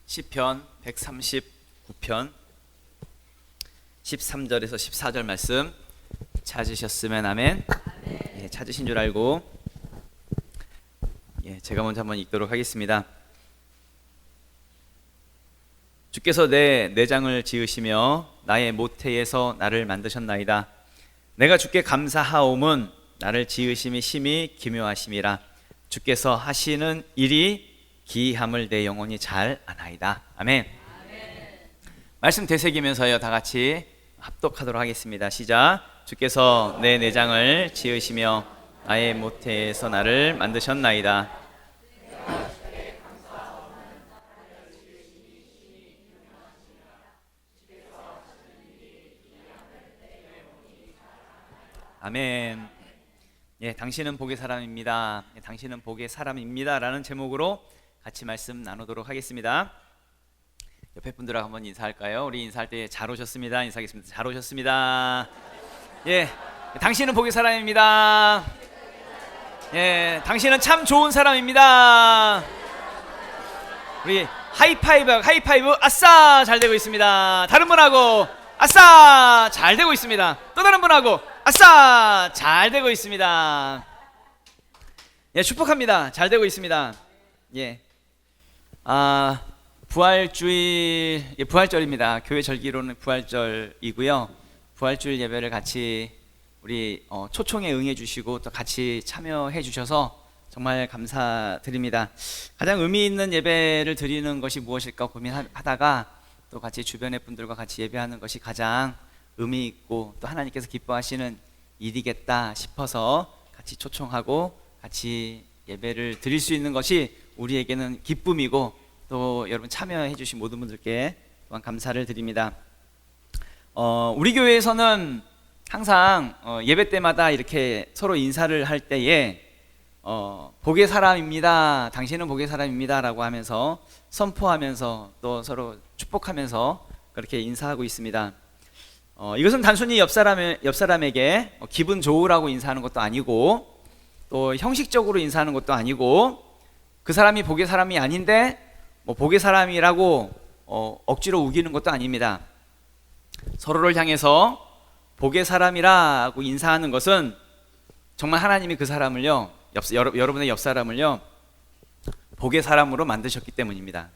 시편 139편 13절에서 14절 말씀 찾으셨으면 아멘. 예, 찾으신 줄 알고 제가 먼저 한번 읽도록 하겠습니다. 주께서 내 내장을 지으시며 나의 모태에서 나를 만드셨나이다. 내가 주께 감사하옴은 나를 지으심이 심히 기묘하심이라. 주께서 하시는 일이 기이함을 내 영혼이 잘 아나이다. 아멘. 말씀 되새기면서요, 다 같이 합독하도록 하겠습니다. 시작. 주께서 내 내장을 지으시며 나의 모태에서 나를 만드셨나이다. 아멘. 예, 당신은 복의 사람입니다. 예, 당신은 복의 사람입니다. 라는 제목으로 같이 말씀 나누도록 하겠습니다. 옆에 분들하고 한번 인사할까요? 우리 인사할 때 잘 오셨습니다. 인사하겠습니다. 잘 오셨습니다. 예, 당신은 복의 사람입니다. 예, 당신은 참 좋은 사람입니다. 우리 하이파이브 아싸 잘 되고 있습니다. 다른 분하고 아싸 잘 되고 있습니다. 또 다른 분하고 아싸 잘 되고 있습니다. 예, 축복합니다. 잘 되고 있습니다. 예, 부활주일, 부활절입니다. 교회 절기로는 부활절이고요. 부활주일 예배를 같이 우리 초청에 응해주시고 또 같이 참여해주셔서 정말 감사드립니다. 가장 의미 있는 예배를 드리는 것이 무엇일까 고민하다가 또 같이 주변의 분들과 같이 예배하는 것이 가장 의미 있고 또 하나님께서 기뻐하시는 일이겠다 싶어서 같이 초청하고 같이 예배를 드릴 수 있는 것이 우리에게는 기쁨이고 또 여러분 참여해 주신 모든 분들께 또한 감사를 드립니다. 우리 교회에서는 항상 예배 때마다 이렇게 서로 인사를 할 때에 복의 사람입니다, 당신은 복의 사람입니다 라고 하면서 선포하면서 또 서로 축복하면서 그렇게 인사하고 있습니다. 이것은 단순히 옆 사람에게 기분 좋으라고 인사하는 것도 아니고 또 형식적으로 인사하는 것도 아니고 그 사람이 복의 사람이 아닌데 복의 사람이라고 억지로 우기는 것도 아닙니다. 서로를 향해서 복의 사람이라고 인사하는 것은 정말 하나님이 그 사람을요, 여러분의 옆 사람을요 복의 사람으로 만드셨기 때문입니다.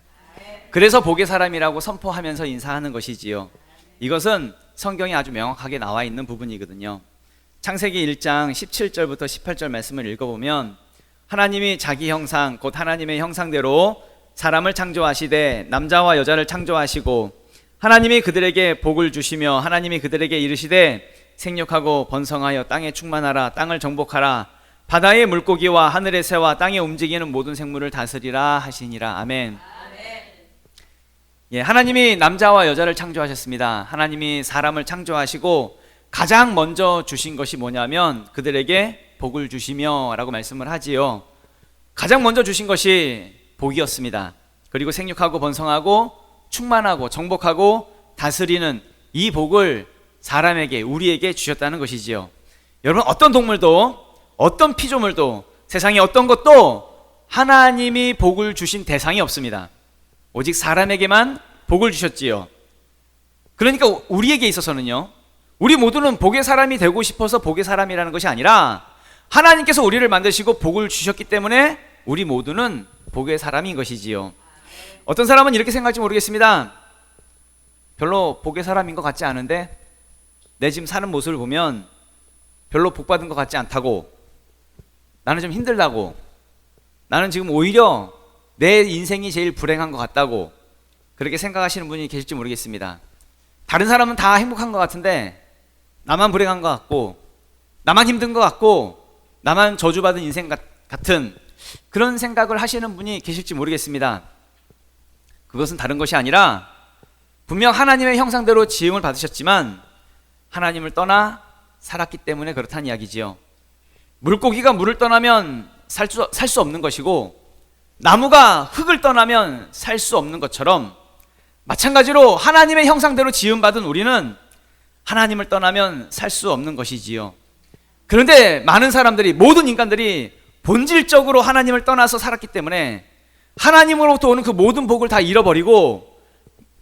그래서 복의 사람이라고 선포하면서 인사하는 것이지요. 이것은 성경에 아주 명확하게 나와 있는 부분이거든요. 창세기 1장 17절부터 18절 말씀을 읽어보면 하나님이 자기 형상 곧 하나님의 형상대로 사람을 창조하시되 남자와 여자를 창조하시고 하나님이 그들에게 복을 주시며 하나님이 그들에게 이르시되 생육하고 번성하여 땅에 충만하라. 땅을 정복하라. 바다의 물고기와 하늘의 새와 땅에 움직이는 모든 생물을 다스리라 하시니라. 아멘. 예, 하나님이 남자와 여자를 창조하셨습니다. 하나님이 사람을 창조하시고 가장 먼저 주신 것이 뭐냐면 그들에게 복을 주시며 라고 말씀을 하지요. 가장 먼저 주신 것이 복이었습니다. 그리고 생육하고 번성하고 충만하고 정복하고 다스리는 이 복을 사람에게, 우리에게 주셨다는 것이지요. 여러분, 어떤 동물도 어떤 피조물도 세상에 어떤 것도 하나님이 복을 주신 대상이 없습니다. 오직 사람에게만 복을 주셨지요. 그러니까 우리에게 있어서는요, 우리 모두는 복의 사람이 되고 싶어서 복의 사람이라는 것이 아니라 하나님께서 우리를 만드시고 복을 주셨기 때문에 우리 모두는 복의 사람인 것이지요. 어떤 사람은 이렇게 생각할지 모르겠습니다. 별로 복의 사람인 것 같지 않은데 내 지금 사는 모습을 보면 별로 복 받은 것 같지 않다고, 나는 좀 힘들다고, 나는 지금 오히려 내 인생이 제일 불행한 것 같다고 그렇게 생각하시는 분이 계실지 모르겠습니다. 다른 사람은 다 행복한 것 같은데 나만 불행한 것 같고 나만 힘든 것 같고 나만 저주받은 인생 같은 그런 생각을 하시는 분이 계실지 모르겠습니다. 그것은 다른 것이 아니라 분명 하나님의 형상대로 지음을 받으셨지만 하나님을 떠나 살았기 때문에 그렇다는 이야기지요. 물고기가 물을 떠나면 살 수 없는 것이고 나무가 흙을 떠나면 살 수 없는 것처럼 마찬가지로 하나님의 형상대로 지음받은 우리는 하나님을 떠나면 살 수 없는 것이지요. 그런데 많은 사람들이, 모든 인간들이 본질적으로 하나님을 떠나서 살았기 때문에 하나님으로부터 오는 그 모든 복을 다 잃어버리고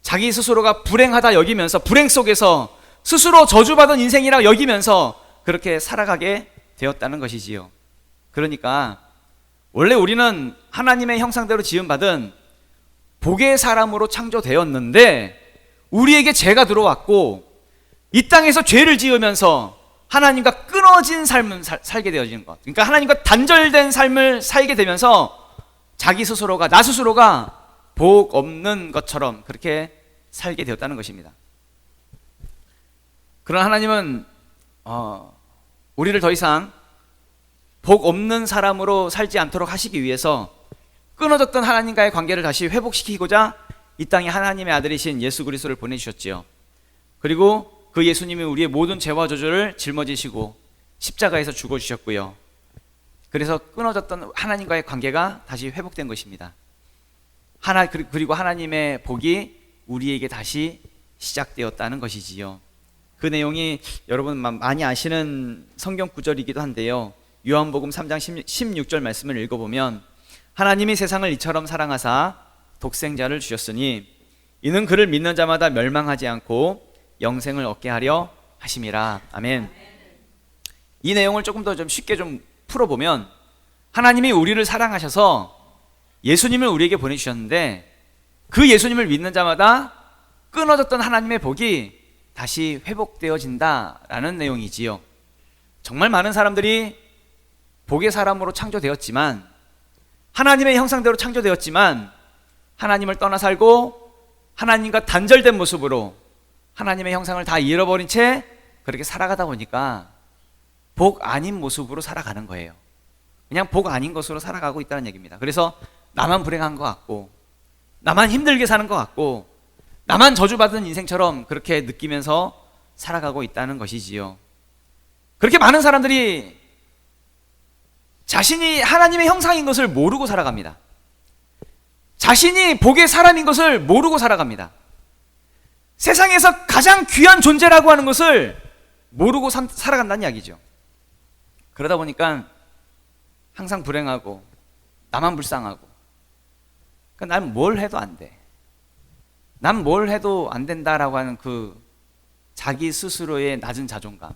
자기 스스로가 불행하다 여기면서 불행 속에서 스스로 저주받은 인생이라 여기면서 그렇게 살아가게 되었다는 것이지요. 그러니까 원래 우리는 하나님의 형상대로 지음받은 복의 사람으로 창조되었는데 우리에게 죄가 들어왔고 이 땅에서 죄를 지으면서 하나님과 끊어진 삶을 살게 되어지는 것, 그러니까 하나님과 단절된 삶을 살게 되면서 자기 스스로가, 나 스스로가 복 없는 것처럼 그렇게 살게 되었다는 것입니다. 그러나 하나님은 우리를 더 이상 복 없는 사람으로 살지 않도록 하시기 위해서 끊어졌던 하나님과의 관계를 다시 회복시키고자 이 땅에 하나님의 아들이신 예수 그리스도를 보내주셨지요. 그리고 그 예수님이 우리의 모든 죄와 저주를 짊어지시고 십자가에서 죽어주셨고요. 그래서 끊어졌던 하나님과의 관계가 다시 회복된 것입니다. 그리고 하나님의 복이 우리에게 다시 시작되었다는 것이지요. 그 내용이 여러분 많이 아시는 성경 구절이기도 한데요. 요한복음 3장 16절 말씀을 읽어보면 하나님이 세상을 이처럼 사랑하사 독생자를 주셨으니 이는 그를 믿는 자마다 멸망하지 않고 영생을 얻게 하려 하심이라. 아멘. 이 내용을 조금 더 좀 쉽게 좀 풀어보면 하나님이 우리를 사랑하셔서 예수님을 우리에게 보내주셨는데 그 예수님을 믿는 자마다 끊어졌던 하나님의 복이 다시 회복되어진다라는 내용이지요. 정말 많은 사람들이 복의 사람으로 창조되었지만 하나님의 형상대로 창조되었지만 하나님을 떠나 살고 하나님과 단절된 모습으로 하나님의 형상을 다 잃어버린 채 그렇게 살아가다 보니까 복 아닌 모습으로 살아가는 거예요. 그냥 복 아닌 것으로 살아가고 있다는 얘기입니다. 그래서 나만 불행한 것 같고 나만 힘들게 사는 것 같고 나만 저주받은 인생처럼 그렇게 느끼면서 살아가고 있다는 것이지요. 그렇게 많은 사람들이 자신이 하나님의 형상인 것을 모르고 살아갑니다. 자신이 복의 사람인 것을 모르고 살아갑니다. 세상에서 가장 귀한 존재라고 하는 것을 모르고 살아간다는 이야기죠. 그러다 보니까 항상 불행하고 나만 불쌍하고 그러니까 난 뭘 해도 안 돼. 난 뭘 해도 안 된다라고 하는 그 자기 스스로의 낮은 자존감,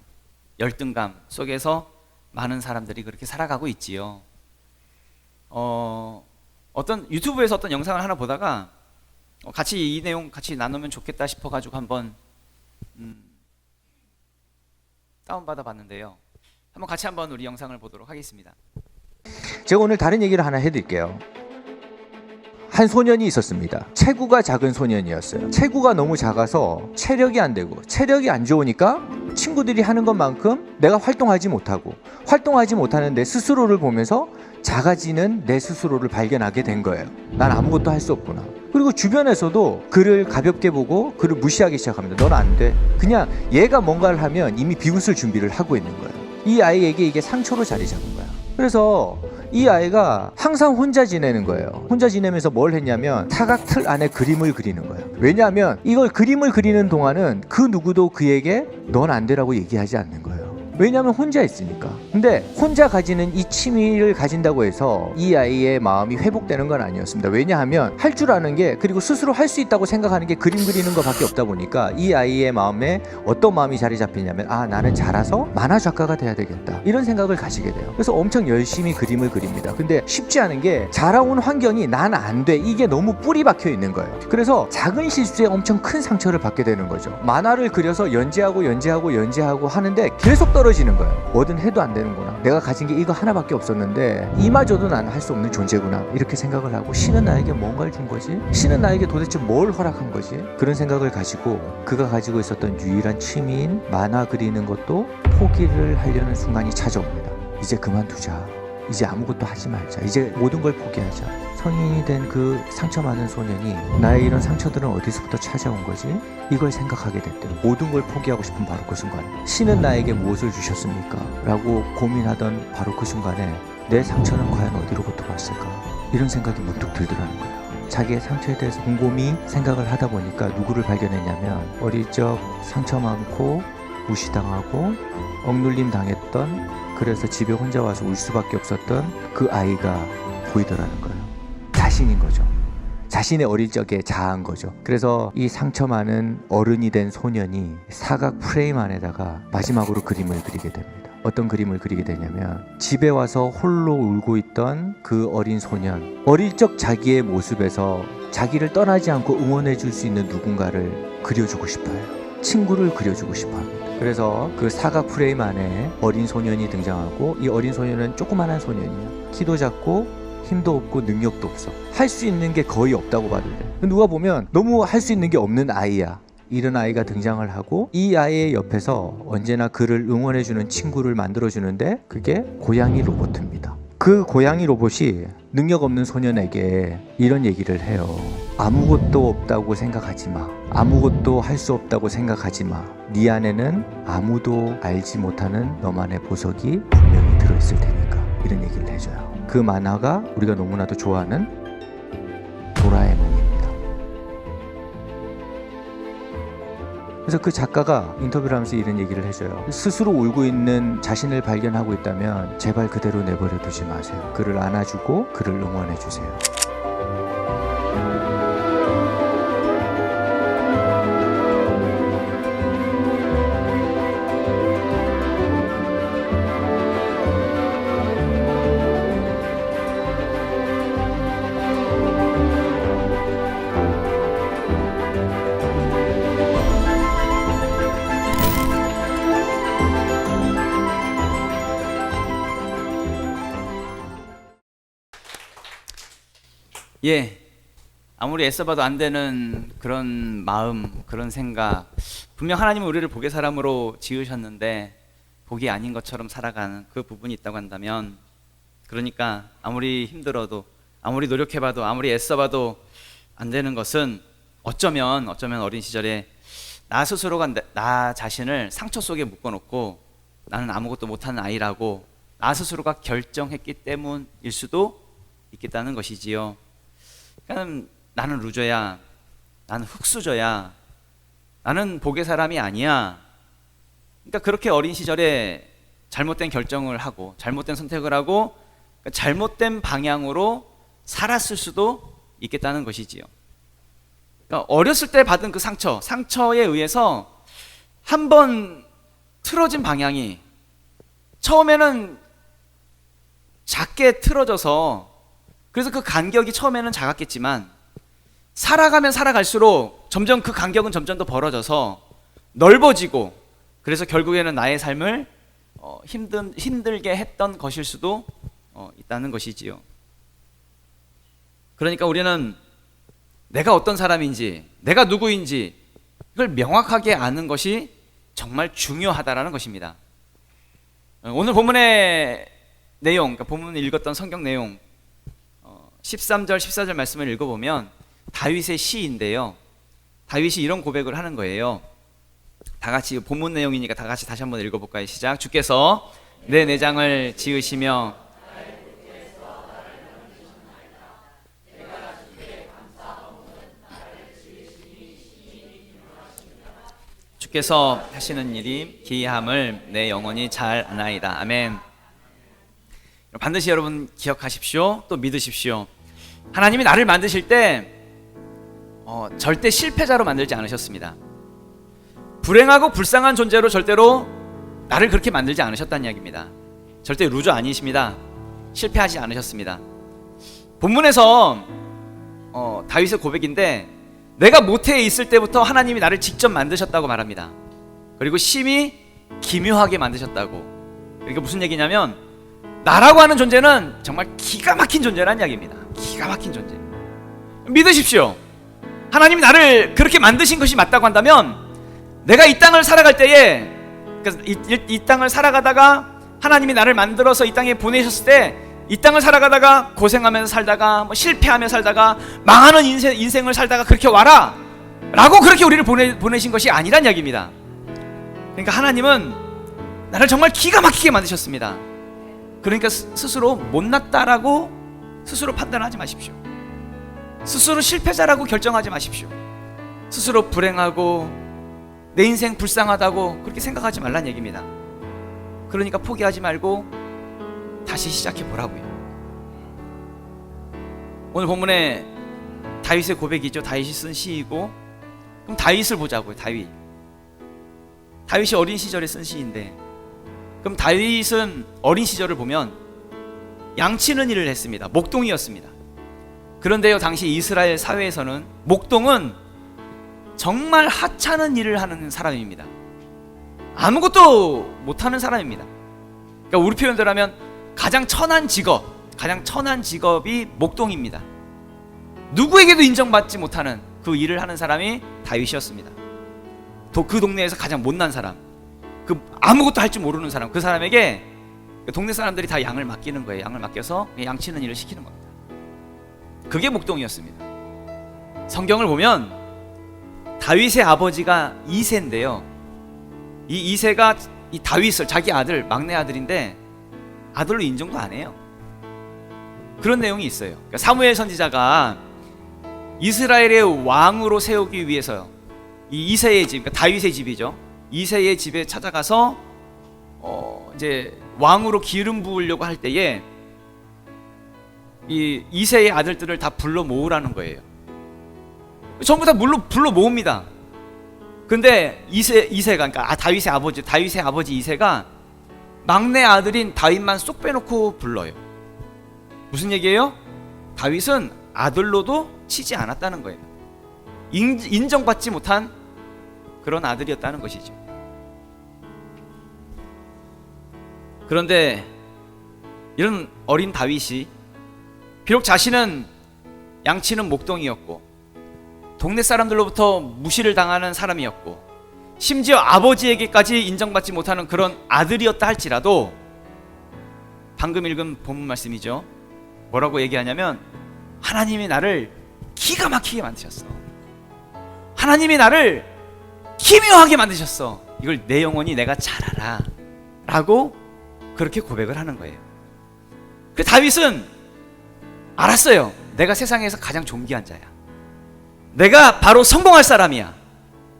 열등감 속에서 많은 사람들이 그렇게 살아가고 있지요. 어떤 유튜브에서 어떤 영상을 하나 보다가 같이 이 내용 같이 나누면 좋겠다 싶어가지고 한번 다운받아 봤는데요. 한번 같이 한번 우리 영상을 보도록 하겠습니다. 제가 오늘 다른 얘기를 하나 해드릴게요. 한 소년이 있었습니다. 체구가 작은 소년이었어요. 체구가 너무 작아서 체력이 안 되고 체력이 안 좋으니까 친구들이 하는 것만큼 내가 활동하지 못하는 내 스스로를 보면서 작아지는 내 스스로를 발견하게 된 거예요. 난 아무것도 할 수 없구나. 그리고 주변에서도 그를 가볍게 보고 그를 무시하기 시작합니다. 넌 안 돼. 그냥 얘가 뭔가를 하면 이미 비웃을 준비를 하고 있는 거예요. 이 아이에게 이게 상처로 자리 잡은 거야. 그래서 이 아이가 항상 혼자 지내는 거예요. 혼자 지내면서 뭘 했냐면 사각틀 안에 그림을 그리는 거예요. 왜냐하면 이걸 그림을 그리는 동안은 그 누구도 그에게 넌 안 되라고 얘기하지 않는 거예요. 왜냐하면 혼자 있으니까. 근데 혼자 가지는 이 취미를 가진다고 해서 이 아이의 마음이 회복되는 건 아니었습니다. 왜냐하면 할 줄 아는 게, 그리고 스스로 할 수 있다고 생각하는 게 그림 그리는 것밖에 없다 보니까 이 아이의 마음에 어떤 마음이 자리 잡히냐면 나는 자라서 만화 작가가 돼야 되겠다, 이런 생각을 가지게 돼요. 그래서 엄청 열심히 그림을 그립니다. 근데 쉽지 않은 게 자라온 환경이 난 안 돼, 이게 너무 뿌리 박혀 있는 거예요. 그래서 작은 실수에 엄청 큰 상처를 받게 되는 거죠. 만화를 그려서 연재하고 하는데 계속 떨어지는 거예요. 뭐든 해도 안 되는구나, 내가 가진 게 이거 하나밖에 없었는데 이마저도 나는 할 수 없는 존재구나, 이렇게 생각을 하고 신은 나에게 뭔가를 준 거지? 신은 나에게 도대체 뭘 허락한 거지? 그런 생각을 가지고 그가 가지고 있었던 유일한 취미인 만화 그리는 것도 포기를 하려는 순간이 찾아옵니다. 이제 그만두자, 이제 아무것도 하지 말자, 이제 모든 걸 포기하자. 성인이 된 그 상처 많은 소년이 나의 이런 상처들은 어디서부터 찾아온 거지? 이걸 생각하게 됐대요. 모든 걸 포기하고 싶은 바로 그 순간, 신은 나에게 무엇을 주셨습니까? 라고 고민하던 바로 그 순간에 내 상처는 과연 어디로부터 왔을까? 이런 생각이 문득 들더라는 거예요. 자기의 상처에 대해서 곰곰이 생각을 하다 보니까 누구를 발견했냐면 어릴 적 상처 많고 무시당하고 억눌림 당했던, 그래서 집에 혼자 와서 울 수밖에 없었던 그 아이가 보이더라는 거예요. 자신인 거죠. 자신의 어릴 적에 자아인 거죠. 그래서 이 상처 많은 어른이 된 소년이 사각 프레임 안에다가 마지막으로 그림을 그리게 됩니다. 어떤 그림을 그리게 되냐면, 집에 와서 홀로 울고 있던 그 어린 소년, 어릴 적 자기의 모습에서 자기를 떠나지 않고 응원해 줄 수 있는 누군가를 그려주고 싶어요. 친구를 그려주고 싶어 합니다. 그래서 그 사각 프레임 안에 어린 소년이 등장하고, 이 어린 소년은 조그만한 소년이에요. 키도 작고 힘도 없고 능력도 없어. 할 수 있는 게 거의 없다고 봐도 돼. 누가 보면 너무 할 수 있는 게 없는 아이야. 이런 아이가 등장을 하고, 이 아이의 옆에서 언제나 그를 응원해주는 친구를 만들어주는데, 그게 고양이 로봇입니다. 그 고양이 로봇이 능력 없는 소년에게 이런 얘기를 해요. 아무것도 없다고 생각하지 마. 아무것도 할 수 없다고 생각하지 마. 네 안에는 아무도 알지 못하는 너만의 보석이 분명히 들어있을 테니까. 이런 얘기를 해줘요. 그 만화가 우리가 너무나도 좋아하는 도라에몽입니다. 그래서 그 작가가 인터뷰를 하면서 이런 얘기를 해줘요. 스스로 울고 있는 자신을 발견하고 있다면 제발 그대로 내버려 두지 마세요. 그를 안아주고 그를 응원해 주세요. 예, 아무리 애써봐도 안 되는 그런 마음, 그런 생각. 분명 하나님은 우리를 복의 사람으로 지으셨는데 복이 아닌 것처럼 살아가는 그 부분이 있다고 한다면, 그러니까 아무리 힘들어도, 아무리 노력해봐도, 아무리 애써봐도 안 되는 것은 어쩌면 어린 시절에 나 스스로가 나 자신을 상처 속에 묶어놓고 나는 아무것도 못하는 아이라고 나 스스로가 결정했기 때문일 수도 있겠다는 것이지요. 그러니까 나는 루저야, 나는 흙수저야, 나는 복의 사람이 아니야. 그러니까 그렇게 어린 시절에 잘못된 결정을 하고 잘못된 선택을 하고 잘못된 방향으로 살았을 수도 있겠다는 것이지요. 그러니까 어렸을 때 받은 그 상처에 의해서 한번 틀어진 방향이 처음에는 작게 틀어져서, 그래서 그 간격이 처음에는 작았겠지만 살아가면 살아갈수록 점점 그 간격은 점점 더 벌어져서 넓어지고, 그래서 결국에는 나의 삶을 힘들게 했던 것일 수도 있다는 것이지요. 그러니까 우리는 내가 어떤 사람인지, 내가 누구인지 이걸 명확하게 아는 것이 정말 중요하다라는 것입니다. 오늘 본문의 내용, 그러니까 본문을 읽었던 성경 내용 13절 14절 말씀을 읽어보면 다윗의 시인데요, 다윗이 이런 고백을 하는 거예요. 다 같이 본문 내용이니까 다 같이 다시 한번 읽어볼까요? 시작. 주께서 내 내장을 지으시며 주께서 하시는 일이 기이함을 내 영혼이 잘 아나이다. 아멘. 반드시 여러분 기억하십시오. 또 믿으십시오. 하나님이 나를 만드실 때 절대 실패자로 만들지 않으셨습니다. 불행하고 불쌍한 존재로 절대로 나를 그렇게 만들지 않으셨다는 이야기입니다. 절대 루저 아니십니다. 실패하지 않으셨습니다. 본문에서 다윗의 고백인데, 내가 모태에 있을 때부터 하나님이 나를 직접 만드셨다고 말합니다. 그리고 심히 기묘하게 만드셨다고. 그러니까 무슨 얘기냐면, 나라고 하는 존재는 정말 기가 막힌 존재라는 이야기입니다. 기가 막힌 존재. 믿으십시오. 하나님이 나를 그렇게 만드신 것이 맞다고 한다면, 내가 이 땅을 살아갈 때에, 그러니까 이 땅을 살아가다가 하나님이 나를 만들어서 이 땅에 보내셨을 때, 이 땅을 살아가다가 고생하면서 살다가 실패하며 살다가 망하는 인생을 살다가 그렇게 와라 라고 그렇게 우리를 보내신 것이 아니란 이야기입니다. 그러니까 하나님은 나를 정말 기가 막히게 만드셨습니다. 그러니까 스스로 못났다라고 스스로 판단하지 마십시오. 스스로 실패자라고 결정하지 마십시오. 스스로 불행하고 내 인생 불쌍하다고 그렇게 생각하지 말란 얘기입니다. 그러니까 포기하지 말고 다시 시작해 보라고요. 오늘 본문에 다윗의 고백이죠. 다윗이 쓴 시이고, 그럼 다윗을 보자고요. 다윗이 어린 시절에 쓴 시인데, 그럼 다윗은 어린 시절을 보면 양치는 일을 했습니다. 목동이었습니다. 그런데요, 당시 이스라엘 사회에서는 목동은 정말 하찮은 일을 하는 사람입니다. 아무것도 못하는 사람입니다. 그러니까 우리 표현대로 하면 가장 천한 직업이 목동입니다. 누구에게도 인정받지 못하는 그 일을 하는 사람이 다윗이었습니다. 그 동네에서 가장 못난 사람, 그 아무것도 할 줄 모르는 사람, 그 사람에게 동네 사람들이 다 양을 맡기는 거예요. 양을 맡겨서 양치는 일을 시키는 겁니다. 그게 목동이었습니다. 성경을 보면 다윗의 아버지가 이새인데요, 이 이새가 이 다윗을, 자기 아들, 막내 아들인데 아들로 인정도 안 해요. 그런 내용이 있어요. 그러니까 사무엘 선지자가 이스라엘의 왕으로 세우기 위해서 이 이새의 집, 그러니까 다윗의 집이죠, 이새의 집에 찾아가서 이제 왕으로 기름 부으려고 할 때에 이 이새의 아들들을 다 불러 모으라는 거예요. 전부 다 불러 모읍니다. 근데 이새가, 그러니까 다윗의 아버지 이새가 막내 아들인 다윗만 쏙 빼놓고 불러요. 무슨 얘기예요? 다윗은 아들로도 치지 않았다는 거예요. 인정받지 못한 그런 아들이었다는 것이죠. 그런데 이런 어린 다윗이 비록 자신은 양치는 목동이었고 동네 사람들로부터 무시를 당하는 사람이었고 심지어 아버지에게까지 인정받지 못하는 그런 아들이었다 할지라도, 방금 읽은 본문 말씀이죠, 뭐라고 얘기하냐면 하나님이 나를 기가 막히게 만드셨어. 하나님이 나를 기묘하게 만드셨어. 이걸 내 영혼이 내가 잘 알아 라고 그렇게 고백을 하는 거예요. 그 다윗은 알았어요. 내가 세상에서 가장 존귀한 자야. 내가 바로 성공할 사람이야.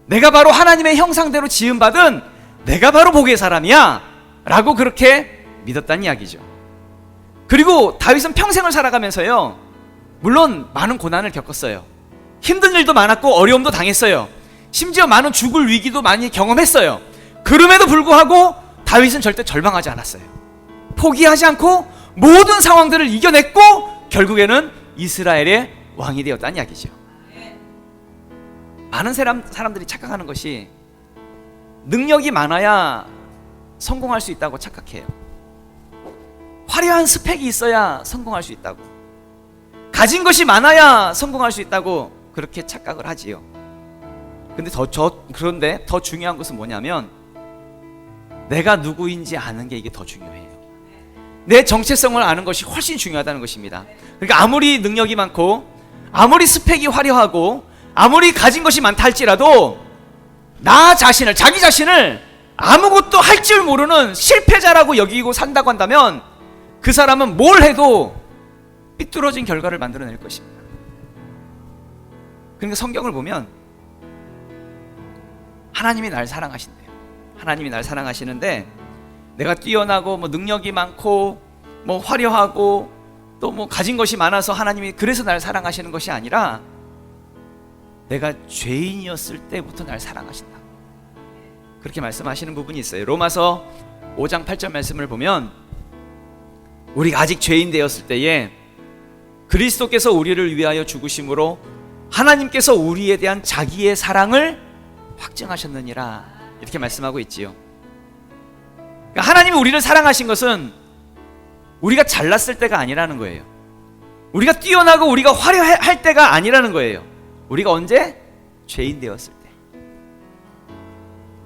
내가 바로 하나님의 형상대로 지음받은 내가 바로 복의 사람이야 라고 그렇게 믿었다는 이야기죠. 그리고 다윗은 평생을 살아가면서요, 물론 많은 고난을 겪었어요. 힘든 일도 많았고 어려움도 당했어요. 심지어 많은 죽을 위기도 많이 경험했어요. 그럼에도 불구하고 다윗은 절대 절망하지 않았어요. 포기하지 않고 모든 상황들을 이겨냈고 결국에는 이스라엘의 왕이 되었다는 이야기죠. 많은 사람들이 착각하는 것이 능력이 많아야 성공할 수 있다고 착각해요. 화려한 스펙이 있어야 성공할 수 있다고, 가진 것이 많아야 성공할 수 있다고 그렇게 착각을 하지요. 그런데 더 중요한 것은 뭐냐면 내가 누구인지 아는 게 이게 더 중요해요. 내 정체성을 아는 것이 훨씬 중요하다는 것입니다. 그러니까 아무리 능력이 많고 아무리 스펙이 화려하고 아무리 가진 것이 많다 할지라도 자기 자신을 아무것도 할 줄 모르는 실패자라고 여기고 산다고 한다면 그 사람은 뭘 해도 삐뚤어진 결과를 만들어낼 것입니다. 그러니까 성경을 보면 하나님이 날 사랑하신대요. 하나님이 날 사랑하시는데 내가 뛰어나고 능력이 많고 화려하고 또 가진 것이 많아서 하나님이 그래서 날 사랑하시는 것이 아니라 내가 죄인이었을 때부터 날 사랑하신다, 그렇게 말씀하시는 부분이 있어요. 로마서 5장 8절 말씀을 보면 우리가 아직 죄인 되었을 때에 그리스도께서 우리를 위하여 죽으심으로 하나님께서 우리에 대한 자기의 사랑을 확증하셨느니라, 이렇게 말씀하고 있지요. 그러니까 하나님이 우리를 사랑하신 것은 우리가 잘났을 때가 아니라는 거예요. 우리가 뛰어나고 우리가 화려할 때가 아니라는 거예요. 우리가 언제? 죄인 되었을 때.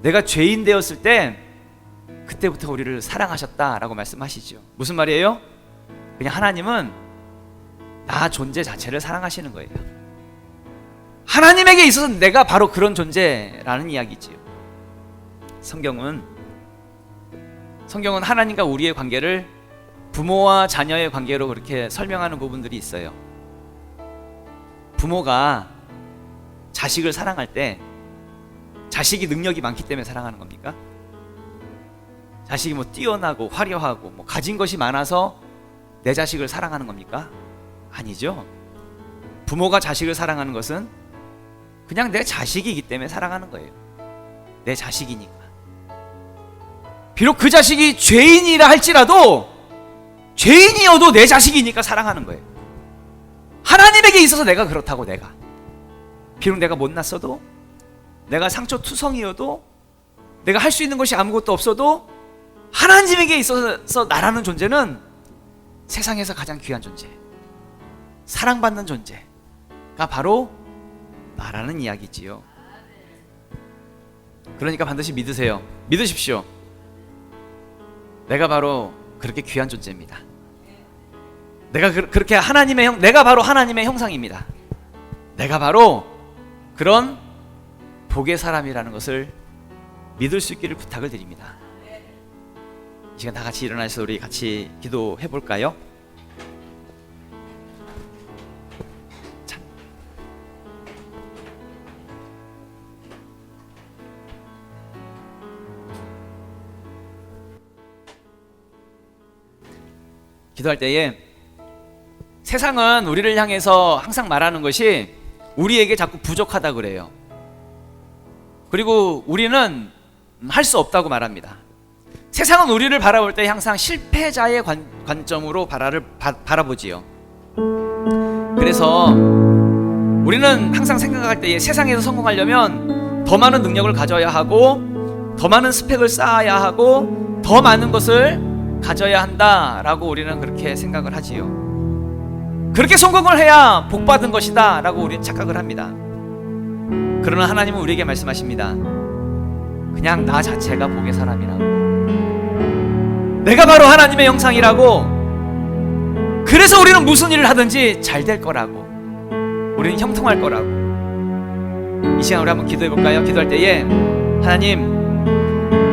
내가 죄인 되었을 때 그때부터 우리를 사랑하셨다라고 말씀하시죠. 무슨 말이에요? 그냥 하나님은 나 존재 자체를 사랑하시는 거예요. 하나님에게 있어서 내가 바로 그런 존재라는 이야기지요. 성경은 하나님과 우리의 관계를 부모와 자녀의 관계로 그렇게 설명하는 부분들이 있어요. 부모가 자식을 사랑할 때 자식이 능력이 많기 때문에 사랑하는 겁니까? 자식이 뛰어나고 화려하고 가진 것이 많아서 내 자식을 사랑하는 겁니까? 아니죠. 부모가 자식을 사랑하는 것은 그냥 내 자식이기 때문에 사랑하는 거예요. 내 자식이니까. 비록 그 자식이 죄인이라 할지라도 죄인이어도 내 자식이니까 사랑하는 거예요. 하나님에게 있어서 내가 그렇다고. 내가 비록 내가 못났어도, 내가 상처투성이어도, 내가 할 수 있는 것이 아무것도 없어도 하나님에게 있어서 나라는 존재는 세상에서 가장 귀한 존재, 사랑받는 존재가 바로 나라는 이야기지요. 그러니까 반드시 믿으세요. 믿으십시오. 내가 바로 그렇게 귀한 존재입니다. 내가 그렇게 내가 바로 하나님의 형상입니다. 내가 바로 그런 복의 사람이라는 것을 믿을 수 있기를 부탁을 드립니다. 이 시간 다 같이 일어나서 우리 같이 기도해 볼까요? 기도할 때에 세상은 우리를 향해서 항상 말하는 것이 우리에게 자꾸 부족하다 그래요. 그리고 우리는 할 수 없다고 말합니다. 세상은 우리를 바라볼 때 항상 실패자의 관점으로 바라보지요. 그래서 우리는 항상 생각할 때에 세상에서 성공하려면 더 많은 능력을 가져야 하고, 더 많은 스펙을 쌓아야 하고, 더 많은 것을 가져야 한다라고 우리는 그렇게 생각을 하지요. 그렇게 성공을 해야 복받은 것이다 라고 우리는 착각을 합니다. 그러나 하나님은 우리에게 말씀하십니다. 그냥 나 자체가 복의 사람이라고. 내가 바로 하나님의 형상이라고. 그래서 우리는 무슨 일을 하든지 잘 될 거라고. 우리는 형통할 거라고. 이 시간 우리 한번 기도해 볼까요? 기도할 때에 하나님,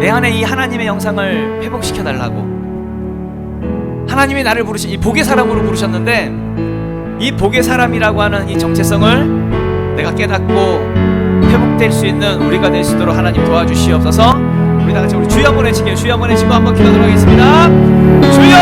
내 안에 이 하나님의 형상을 회복시켜 달라고. 하나님이 나를 부르신 이 복의 사람으로 부르셨는데 이 복의 사람이라고 하는 이 정체성을 내가 깨닫고 회복될 수 있는 우리가 될 수 있도록 하나님 도와주시옵소서. 우리 다 같이 우리 주여 한번 외치게요. 주여 한번 외치고 한번 기도하도록 하겠습니다. 주여!